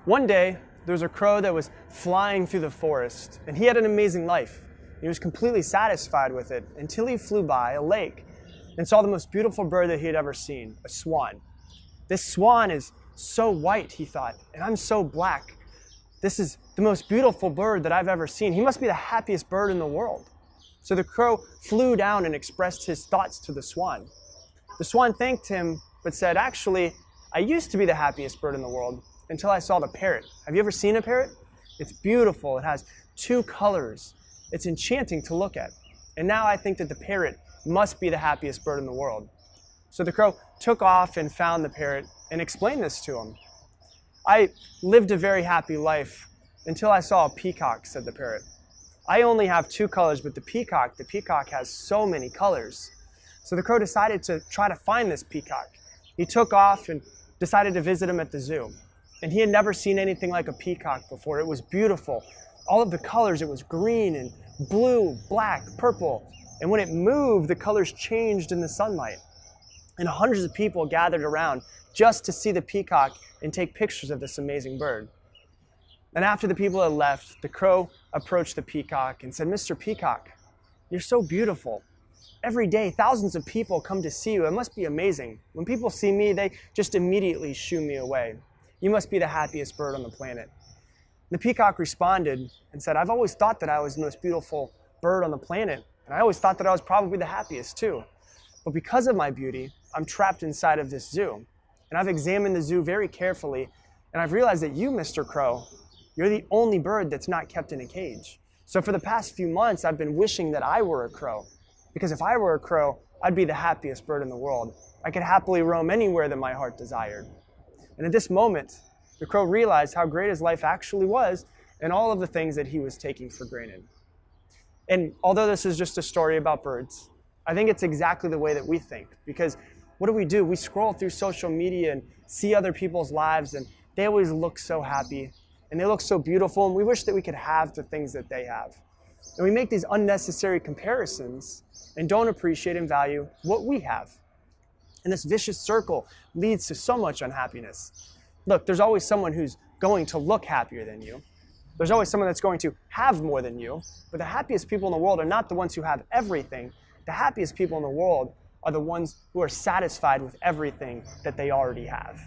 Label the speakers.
Speaker 1: One day, there was a crow that was flying through the forest, and he had an amazing life. He was completely satisfied with it until he flew by a lake and saw the most beautiful bird that he had ever seen, a swan. This swan is so white, he thought, and I'm so black. This is the most beautiful bird that I've ever seen. He must be the happiest bird in the world. So the crow flew down and expressed his thoughts to the swan. The swan thanked him, but said, actually, I used to be the happiest bird in the world until I saw the parrot. Have you ever seen a parrot? It's beautiful. It has 2 colors. It's enchanting to look at. And now I think that the parrot must be the happiest bird in the world. So the crow took off and found the parrot and explained this to him. I lived a very happy life until I saw a peacock, said the parrot. I only have 2 colors, but the peacock has so many colors. So the crow decided to try to find this peacock. He took off and decided to visit him at the zoo. And he had never seen anything like a peacock before. It was beautiful. All of the colors, it was green and blue, black, purple. And when it moved, the colors changed in the sunlight. And hundreds of people gathered around just to see the peacock and take pictures of this amazing bird. And after the people had left, the crow approached the peacock and said, Mr. Peacock, you're so beautiful. Every day, thousands of people come to see you. It must be amazing. When people see me, they just immediately shoo me away. You must be the happiest bird on the planet. The peacock responded and said, I've always thought that I was the most beautiful bird on the planet, and I always thought that I was probably the happiest too. But because of my beauty, I'm trapped inside of this zoo. And I've examined the zoo very carefully, and I've realized that you, Mr. Crow, you're the only bird that's not kept in a cage. So for the past few months, I've been wishing that I were a crow. Because if I were a crow, I'd be the happiest bird in the world. I could happily roam anywhere that my heart desired. And at this moment, the crow realized how great his life actually was and all of the things that he was taking for granted. And although this is just a story about birds, I think it's exactly the way that we think. Because what do? We scroll through social media and see other people's lives, and they always look so happy, and they look so beautiful, and we wish that we could have the things that they have. And we make these unnecessary comparisons and don't appreciate and value what we have. And this vicious circle leads to so much unhappiness. Look, there's always someone who's going to look happier than you. There's always someone that's going to have more than you. But the happiest people in the world are not the ones who have everything. The happiest people in the world are the ones who are satisfied with everything that they already have.